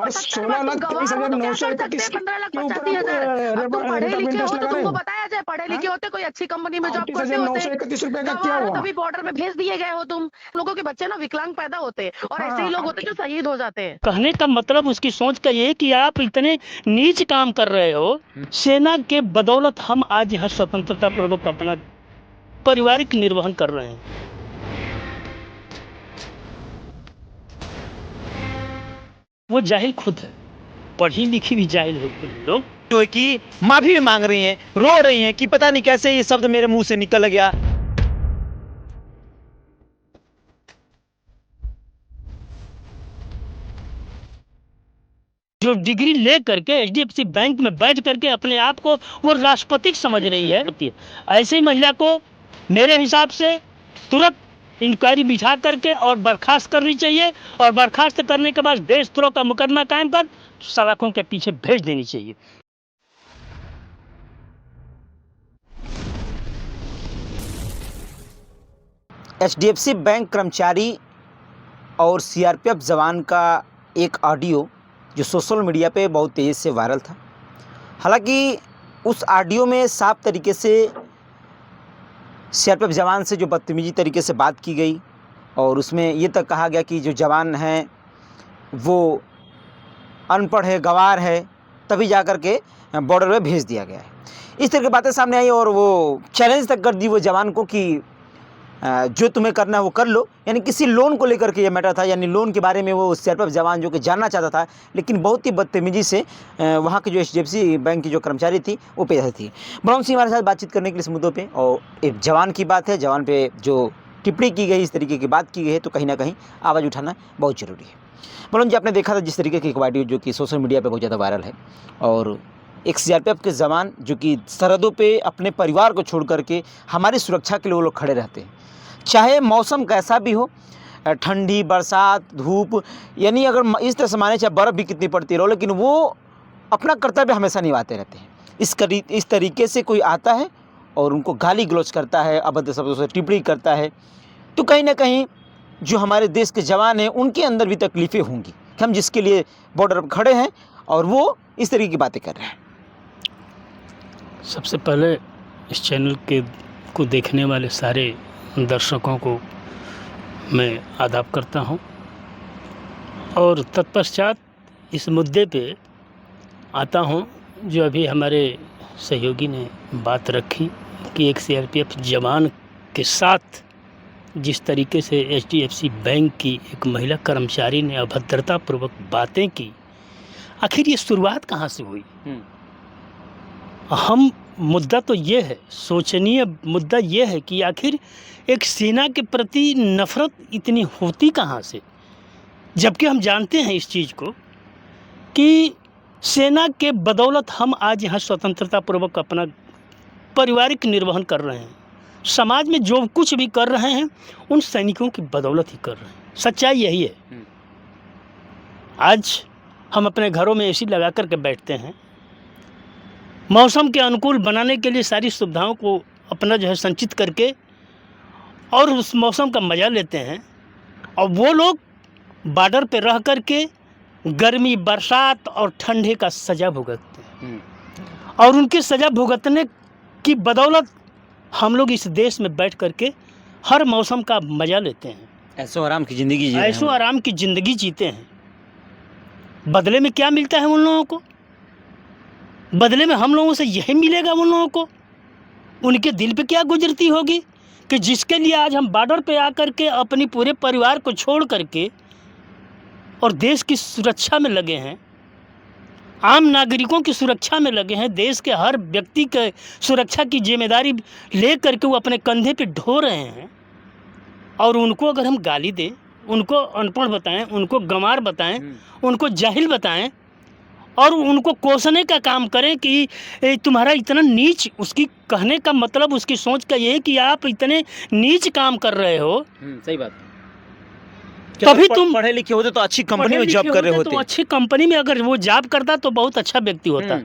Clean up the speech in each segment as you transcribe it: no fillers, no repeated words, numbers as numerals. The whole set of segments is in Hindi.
अरे 16,23,931 के ऊपर आप अब तुम पढ़े रेट ऑफ लिखे हो इंटरेस्ट तो लगा रहे तुमको हो। बताया जाए, पढ़े लिखे होते कोई अच्छी कंपनी में जॉब करते 38,931 रुपए का क्या हुआ? तभी बॉर्डर में भेज दिए गए हो तुम। लोगों के बच्चे ना विकलांग पैदा होते हैं और ऐसे ही लोग होते जो शहीद हो जाते हैं। कहने का मतलब उसकी सोच का ये कि आप इतने नीच काम कर रहे हो। सेना के बदौलत हम आज यहाँ स्वतंत्रता पूर्वक अपना पारिवारिक निर्वहन कर रहे हैं। वो जाहिल खुद है, पढ़ी लिखी भी जाहिल है लोग। जो है कि माफी भी मांग रही हैं, रो रही हैं कि पता नहीं कैसे ये शब्द मेरे मुंह से निकल गया। जो डिग्री ले करके एचडीएफसी बैंक में बैठ करके अपने आप को वो राष्ट्रपति समझ रही है। ऐसी महिला को मेरे हिसाब से तुरंत इंक्वायरी बिठा करके और बर्खास्त करनी चाहिए, और बर्खास्त करने के बाद देशद्रोह का मुकदमा कायम कर सलाखों के पीछे भेज देनी चाहिए। एचडीएफसी बैंक कर्मचारी और सीआरपीएफ जवान का एक ऑडियो जो सोशल मीडिया पे बहुत तेज़ी से वायरल था। हालांकि उस ऑडियो में साफ तरीके से सीआरपीएफ जवान से जो बदतमीजी तरीके से बात की गई, और उसमें ये तक कहा गया कि जो जवान हैं वो अनपढ़ है, गंवार है, तभी जा कर के बॉर्डर में भेज दिया गया है। इस तरह की बातें सामने आई और वो चैलेंज तक कर दी वो जवान को कि जो तुम्हें करना है वो कर लो। यानी किसी लोन को लेकर के ये मैटर था, यानी लोन के बारे में वो सीआरपीएफ जवान जो कि जानना चाहता था, लेकिन बहुत ही बदतमीजी से वहाँ के जो एचडीएफसी बैंक की जो कर्मचारी थी वो पेश थी। ब्रह्म सिंह हमारे साथ बातचीत करने के लिए इस मुद्दों पे, और एक जवान की बात है, जवान पे जो टिप्पणी की गई, इस तरीके की बात की गई है, तो कहीं ना कहीं आवाज़ उठाना बहुत ज़रूरी है। ब्रह्म जी, आपने देखा था जिस तरीके की एक वीडियो जो कि सोशल मीडिया पर बहुत ज़्यादा वायरल है, और एक सीआरपीएफ के जवान जो कि सरहदों पे अपने परिवार को छोड़ करके हमारी सुरक्षा के लिए वो लोग खड़े रहते हैं, चाहे मौसम कैसा भी हो, ठंडी, बरसात, धूप, यानी अगर इस तरह से माने चाहे बर्फ़ भी कितनी पड़ती रहो, लेकिन वो अपना कर्तव्य हमेशा निभाते रहते हैं। इस तरीके से कोई आता है और उनको गाली गलौज करता है, अभद्र शब्दों से टिप्पणी करता है, तो कहीं ना कहीं जो हमारे देश के जवान हैं उनके अंदर भी तकलीफ़ें होंगी कि हम जिसके लिए बॉर्डर पर खड़े हैं और वो इस तरीके की बातें कर रहे हैं। सबसे पहले इस चैनल को देखने वाले सारे दर्शकों को मैं आदाब करता हूं, और तत्पश्चात इस मुद्दे पे आता हूं जो अभी हमारे सहयोगी ने बात रखी कि एक सीआरपीएफ जवान के साथ जिस तरीके से एचडीएफसी बैंक की एक महिला कर्मचारी ने अभद्रतापूर्वक बातें की, आखिर ये शुरुआत कहाँ से हुई? हम मुद्दा तो ये है, सोचनीय मुद्दा ये है कि आखिर एक सेना के प्रति नफ़रत इतनी होती कहाँ से, जबकि हम जानते हैं इस चीज़ को कि सेना के बदौलत हम आज यहाँ स्वतंत्रता पूर्वक अपना पारिवारिक निर्वहन कर रहे हैं। समाज में जो कुछ भी कर रहे हैं उन सैनिकों की बदौलत ही कर रहे हैं। सच्चाई यही है। आज हम अपने घरों में एसी लगा कर के बैठते हैं, मौसम के अनुकूल बनाने के लिए सारी सुविधाओं को अपना जो है संचित करके और उस मौसम का मज़ा लेते हैं, और वो लोग बॉर्डर पे रह कर के गर्मी, बरसात और ठंडे का सज़ा भुगतते हैं, और उनकी सज़ा भुगतने की बदौलत हम लोग इस देश में बैठ कर के हर मौसम का मज़ा लेते हैं, ऐशो आराम की ज़िंदगी जी, ऐशो आराम की ज़िंदगी जीते हैं। बदले में क्या मिलता है उन लोगों को? बदले में हम लोगों से यही मिलेगा उन लोगों को। उनके दिल पे क्या गुजरती होगी कि जिसके लिए आज हम बॉर्डर पे आकर के अपनी पूरे परिवार को छोड़ करके और देश की सुरक्षा में लगे हैं, आम नागरिकों की सुरक्षा में लगे हैं, देश के हर व्यक्ति के सुरक्षा की जिम्मेदारी ले करके वो अपने कंधे पे ढो रहे हैं, और उनको अगर हम गाली दें, उनको अनपढ़ बताएं, उनको गंवार बताएं, उनको जाहिल बताएं, और उनको कोसने का काम करें कि तुम्हारा इतना नीच, उसकी कहने का मतलब उसकी सोच का ये है कि आप इतने नीच काम कर रहे हो। सही बात। तभी तुम पढ़े लिखे होते तो अच्छी कंपनी में जॉब कर रहे होते। तो अच्छी कंपनी में अगर वो जॉब करता तो बहुत अच्छा व्यक्ति होता।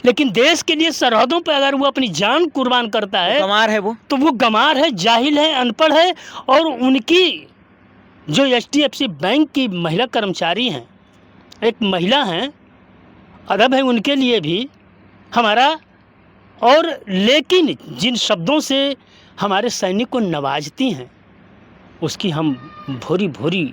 लेकिन देश के लिए सरहदों पर अगर वो अपनी जान कुर्बान करता है, गंवार है वो, तो वो गंवार है, जाहिल है, अनपढ़ है। और उनकी जो एचडीएफसी बैंक की महिला कर्मचारी हैं, एक महिला हैं, अदब है उनके लिए भी हमारा। और लेकिन जिन शब्दों से हमारे सैनिक को नवाजती हैं, उसकी हम भोरी भोरी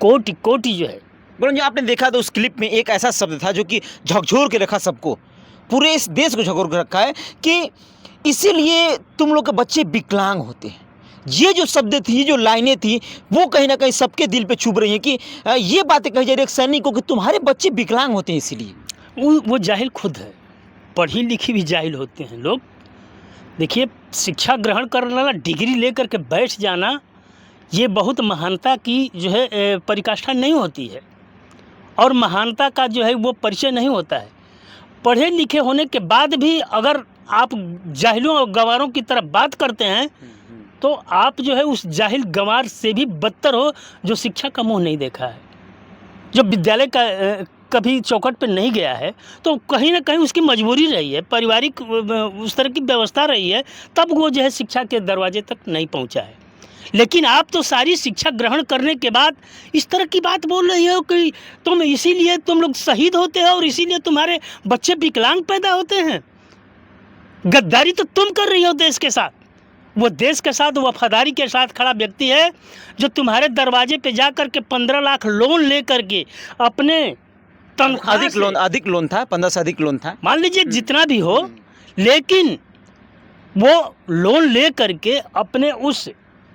कोटि कोटि जो है। गुरु जी, आपने देखा तो उस क्लिप में एक ऐसा शब्द था जो कि झकझोर के रखा सबको, पूरे इस देश को झकझोर के रखा है कि इसीलिए तुम लोग के बच्चे विकलांग होते हैं। ये जो शब्द थी, ये जो लाइनें थी, वो कहीं ना कहीं सबके दिल पे चुभ रही हैं कि ये बातें कही जा रही है एक सैनिक को कि तुम्हारे बच्चे विकलांग होते हैं इसीलिए। वो जाहिल खुद है, पढ़ी लिखी भी जाहिल होते हैं लोग। देखिए, शिक्षा ग्रहण करने वाला डिग्री लेकर के बैठ जाना, ये बहुत महानता की जो है परिकाष्ठा नहीं होती है, और महानता का जो है वो परिचय नहीं होता है। पढ़े लिखे होने के बाद भी अगर आप जाहिलों और गंवारों की तरफ बात करते हैं तो आप जो है उस जाहिल गंवार से भी बदतर हो जो शिक्षा का मुँह नहीं देखा है, जो विद्यालय का कभी चौखट पे नहीं गया है। तो कहीं ना कहीं उसकी मजबूरी रही है, पारिवारिक उस तरह की व्यवस्था रही है, तब वो जो है शिक्षा के दरवाजे तक नहीं पहुंचा है। लेकिन आप तो सारी शिक्षा ग्रहण करने के बाद इस तरह की बात बोल रही हो कि तुम इसीलिए तुम लोग शहीद होते हो और इसीलिए तुम्हारे बच्चे विकलांग पैदा होते हैं। गद्दारी तो तुम कर रही हो देश के साथ। वो देश के साथ वफादारी के साथ खड़ा व्यक्ति है जो तुम्हारे दरवाजे पे जा कर के 15 लाख लोन ले करके अपने तनख्वाह अधिक लोन था, 15 से अधिक लोन था, मान लीजिए जितना भी हो, लेकिन वो लोन ले करके अपने उस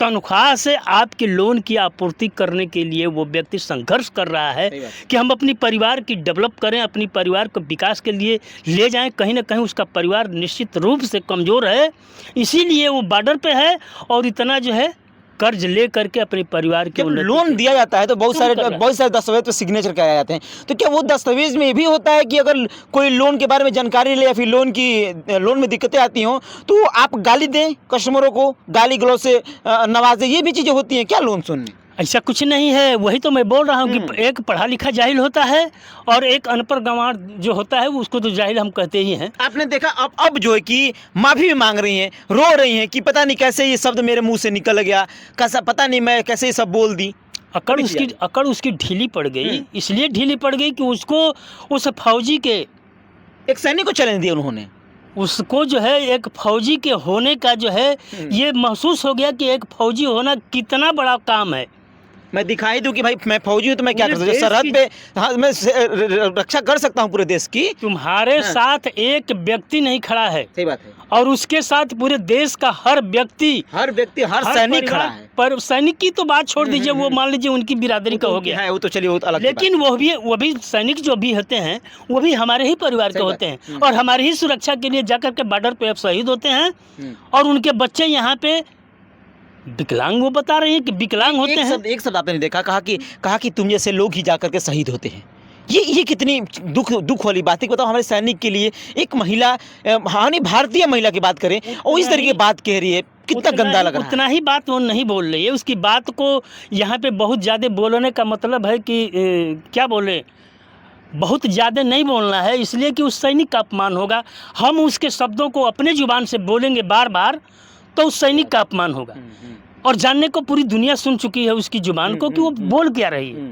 तनख्वाह से आपके लोन की आपूर्ति करने के लिए वो व्यक्ति संघर्ष कर रहा है कि हम अपनी परिवार की डेवलप करें, अपनी परिवार को विकास के लिए ले जाएं। कहीं ना कहीं उसका परिवार निश्चित रूप से कमज़ोर है, इसीलिए वो बॉर्डर पे है और इतना जो है कर्ज ले करके अपने परिवार के लोन दिया जाता है तो बहुत सारे दस्तावेज पे सिग्नेचर कराए जाते हैं। तो क्या वो दस्तावेज में भी होता है कि अगर कोई लोन के बारे में जानकारी ले या फिर लोन में दिक्कतें आती हों तो आप गाली दें, कस्टमरों को गाली गलौज से नवाजें, ये भी चीज़ें होती हैं क्या लोन सुनने? ऐसा कुछ नहीं है। वही तो मैं बोल रहा हूँ कि एक पढ़ा लिखा जाहिल होता है और एक अनपढ़ गंवार जो होता है उसको तो जाहिल हम कहते ही हैं। आपने देखा अब जो है कि माफ़ी भी मांग रही हैं, रो रही हैं कि पता नहीं कैसे ये शब्द मेरे मुंह से निकल गया, कैसा पता नहीं मैं कैसे ये सब बोल दी। अकड़ उसकी ढीली पड़ गई, इसलिए ढीली पड़ गई कि उसको उस फौजी के एक सैनिक को चैलेंज दिया उन्होंने, उसको जो है एक फौजी के होने का जो है ये महसूस हो गया कि एक फौजी होना कितना बड़ा काम है। मैं दिखाई दूं कि भाई मैं फौजी हूँ तो मैं क्या कर सकता हूँ, सरहद पे हाँ, मैं रक्षा कर सकता हूँ पूरे देश की। तुम्हारे साथ एक व्यक्ति नहीं खड़ा है, सही बात है, और उसके साथ पूरे देश का हर सैनिक खड़ा है। पर सैनिक की तो बात छोड़ दीजिए, वो मान लीजिए उनकी बिरादरी का हो गया है, वो तो चलिए वो अलग। लेकिन वो भी सैनिक जो भी होते हैं वो भी हमारे ही परिवार के होते हैं और हमारी ही सुरक्षा के लिए जाकर के बॉर्डर पे अब शहीद होते हैं और उनके बच्चे यहाँ पे विकलांग, वो बता रहे हैं कि विकलांग होते हैं। एक शब्द आपने देखा, कहा कि तुम जैसे लोग ही जाकर के शहीद होते हैं। ये कितनी दुख वाली बात है। बताओ, हमारे सैनिक के लिए एक महिला, हानि भारतीय महिला की बात करें और इस तरीके की बात कह रही है, कितना गंदा लग रहा है। उतना ही बात वो नहीं बोल रही है, उसकी बात को यहाँ पे बहुत ज़्यादा बोलने का मतलब है कि क्या बोले, बहुत ज़्यादा नहीं बोलना है, इसलिए कि उस सैनिक का अपमान होगा। हम उसके शब्दों को अपने जुबान से बोलेंगे बार बार तो उस सैनिक का अपमान होगा। और जानने को पूरी दुनिया सुन चुकी है उसकी जुबान को कि वो बोल क्या रही है।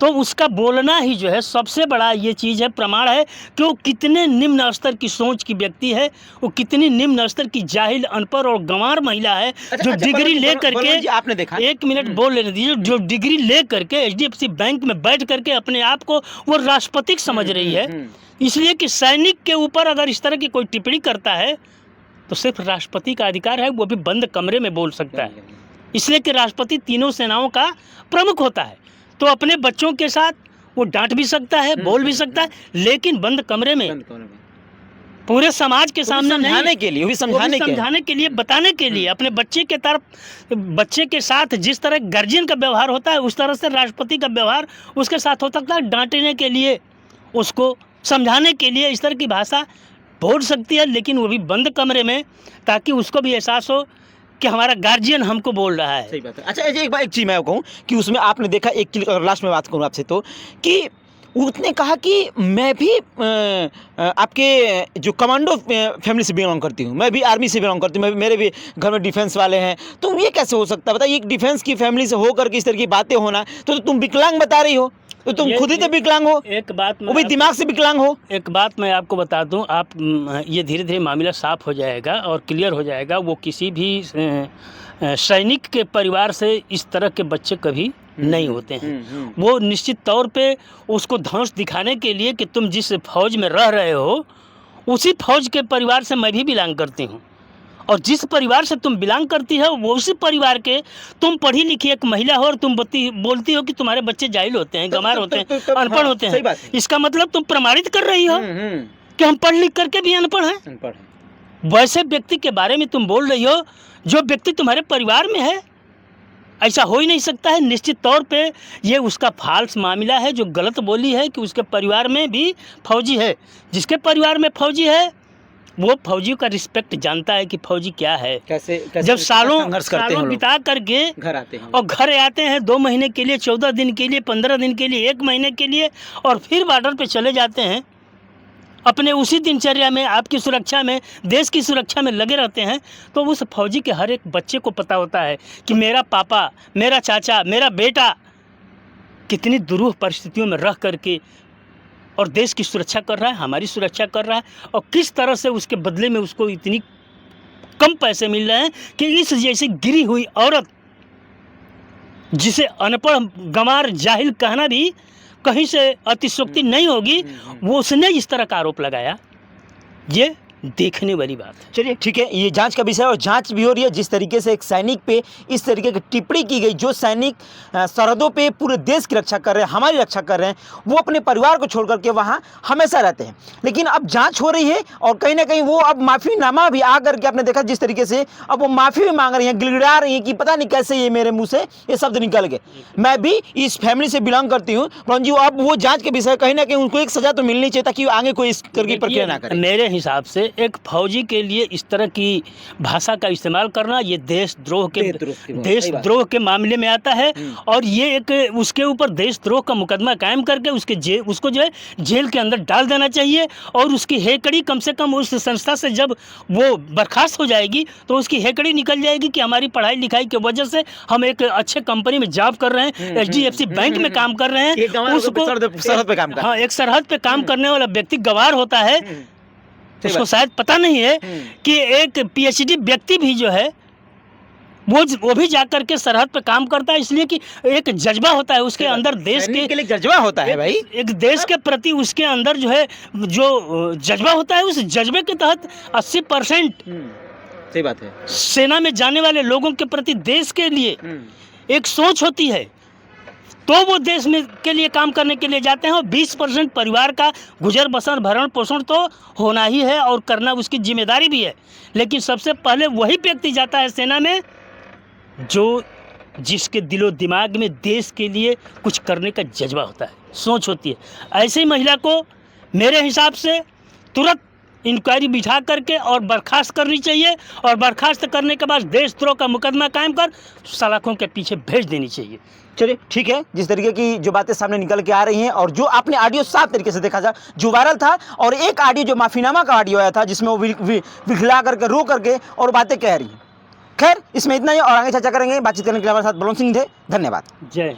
तो उसका बोलना ही जो है सबसे बड़ा ये चीज़ है, प्रमाण है कि वो कितने निम्न स्तर की सोच की व्यक्ति है, वो कितनी निम्न स्तर की जाहिल, अनपढ़ और गंवार महिला है। जो डिग्री ले करके, आपने देखा, एक मिनट बोल लेने दीजिए, जो डिग्री ले करके HDFC बैंक में बैठ करके अपने आप को वो राष्ट्रपति समझ रही है। इसलिए कि सैनिक के ऊपर अगर इस तरह की कोई टिप्पणी करता है तो सिर्फ राष्ट्रपति का अधिकार है, वो भी बंद कमरे में बोल सकता है, इसलिए कि राष्ट्रपति तीनों सेनाओं का प्रमुख होता है। तो अपने बच्चों के साथ वो डांट भी सकता है, बोल भी सकता है, लेकिन बंद कमरे में पूरे समाज के सामने समझाने के लिए, समझाने के लिए, बताने के लिए, अपने बच्चे के तरफ, बच्चे के साथ जिस तरह गार्जियन का व्यवहार होता है उस तरह से राष्ट्रपति का व्यवहार उसके साथ होता है। डांटने के लिए, उसको समझाने के लिए इस तरह की भाषा बोल सकती है, लेकिन वो भी बंद कमरे में, ताकि उसको भी एहसास हो कि हमारा गार्जियन हमको बोल रहा है। सही बात है। अच्छा, एक चीज़ मैं कहूँ कि उसमें आपने देखा, लास्ट में बात करूँ आपसे, तो कि उसने कहा कि मैं भी आपके जो कमांडो फैमिली से बिलोंग करती हूँ, मैं भी आर्मी से बिलोंग करती हूँ, मेरे भी घर में डिफेंस वाले हैं। तो ये कैसे हो सकता है? बताइए, एक डिफेंस की फैमिली से होकर के इस तरह की बातें होना, तो तुम विकलांग बता रही हो। तो तुम ये- खुद ही तो विकलांग हो, एक बात वो भी दिमाग से विकलांग हो। एक बात मैं आपको बता दूं, आप ये धीरे धीरे मामला साफ हो जाएगा और क्लियर हो जाएगा। वो किसी भी सैनिक के परिवार से इस तरह के बच्चे कभी नहीं होते हैं। वो निश्चित तौर पे उसको धौंस दिखाने के लिए कि तुम जिस फौज में रह रहे हो उसी फौज के परिवार से मैं भी बिलोंग करती हूँ, और जिस परिवार से तुम बिलोंग करती हो वो उसी परिवार के तुम पढ़ी लिखी एक महिला हो और तुम बोलती हो कि तुम्हारे बच्चे जाहिल होते हैं, गंवार होते हैं, अनपढ़ होते सही हैं। बात है। इसका मतलब तुम प्रमाणित कर रही हो कि हम पढ़ लिख करके भी अनपढ़ हैं। वैसे व्यक्ति के बारे में तुम बोल रही हो जो व्यक्ति तुम्हारे परिवार में है। ऐसा हो ही नहीं सकता है। निश्चित तौर पे ये उसका फाल्स मामला है, जो गलत बोली है कि उसके परिवार में भी फौजी है। जिसके परिवार में फौजी है वो फौजियों का रिस्पेक्ट जानता है कि फौजी क्या है। कैसे जब सालों संघर्ष करते हैं सालों वो लोग। बिता करके घर आते हैं और घर आते हैं 2 महीने के लिए, 14 दिन के लिए, 15 दिन के लिए, 1 महीने के लिए, और फिर बॉर्डर पे चले जाते हैं। अपने उसी दिनचर्या में, आपकी सुरक्षा में, देश की सुरक्षा में लगे रहते हैं। तो उस फौजी के हर एक बच्चे को पता होता है कि मेरा पापा, मेरा चाचा, मेरा बेटा कितनी दुरूह परिस्थितियों में रह करके और देश की सुरक्षा कर रहा है, हमारी सुरक्षा कर रहा है, और किस तरह से उसके बदले में उसको इतनी कम पैसे मिल रहे हैं कि इस जैसी गिरी हुई औरत, जिसे अनपढ़, गंवार, जाहिल कहना भी कहीं से अतिशयोक्ति नहीं होगी, वो उसने इस तरह का आरोप लगाया। ये देखने वाली बात है। चलिए ठीक है, ये जांच का विषय है और जांच भी हो रही है। जिस तरीके से एक सैनिक पे इस तरीके की टिप्पणी की गई, जो सैनिक सरहदों पे पूरे देश की रक्षा कर रहे हैं, हमारी रक्षा कर रहे हैं, वो अपने परिवार को छोड़ करके वहाँ हमेशा रहते हैं। लेकिन अब जांच हो रही है और कहीं ना कहीं वो अब माफ़ीनामा भी आ करके आपने देखा जिस तरीके से अब वो माफ़ी भी मांग रही हैं, गिड़गिड़ा रही हैं कि पता नहीं कैसे ये मेरे मुँह से ये शब्द निकल गए। मैं भी इस फैमिली से बिलोंग करती हूँ जी। अब वो जाँच के विषय कहीं ना कहीं उनको एक सज़ा तो मिलनी चाहिए ताकि आगे कोई इस तरह की प्रक्रिया ना करे। मेरे हिसाब से एक फौजी के लिए इस तरह की भाषा का इस्तेमाल करना ये देशद्रोह के मामले में आता है। और ये एक उसके ऊपर देशद्रोह का मुकदमा कायम करके उसको जो है जेल के अंदर डाल देना चाहिए। और उसकी हेकड़ी कम से कम उस संस्था से जब वो बर्खास्त हो जाएगी तो उसकी हेकड़ी निकल जाएगी कि हमारी पढ़ाई लिखाई की वजह से हम एक अच्छे कंपनी में जॉब कर रहे हैं, HDFC बैंक में काम कर रहे हैं। उसको सरहद पे काम कर, हाँ, एक सरहद पे काम करने वाला व्यक्ति गवार होता है। उसको शायद पता नहीं है कि एक PhD व्यक्ति भी जो है वो भी जाकर के सरहद पे काम करता है, इसलिए कि एक जज्बा होता है उसके अंदर, देश के लिए जज्बा होता है भाई। एक देश के प्रति उसके अंदर जो है जो जज्बा होता है, उस जज्बे के तहत 80% सही बात है, सेना में जाने वाले लोगों के प्रति देश के लिए एक सोच होती है, तो वो देश में के लिए काम करने के लिए जाते हैं। और 20% परिवार का गुजर बसर, भरण पोषण तो होना ही है और करना उसकी जिम्मेदारी भी है। लेकिन सबसे पहले वही व्यक्ति जाता है सेना में जो जिसके दिलो दिमाग में देश के लिए कुछ करने का जज्बा होता है, सोच होती है। ऐसी महिला को मेरे हिसाब से तुरंत इंक्वायरी बिठा करके और बर्खास्त करनी चाहिए, और बर्खास्त करने के बाद देशद्रोह का मुकदमा कायम कर सलाखों के पीछे भेज देनी चाहिए। चलिए ठीक है, जिस तरीके की जो बातें सामने निकल के आ रही हैं और जो आपने ऑडियो साफ तरीके से देखा था, जो वायरल था, और एक ऑडियो जो माफीनामा का ऑडियो आया था जिसमें वो विखला करके, रो करके और बातें कह रही हैं। खैर, इसमें इतना ही, और आगे चर्चा करेंगे। बातचीत करने के लिए हमारे साथ बलवंत सिंह थे। धन्यवाद। जय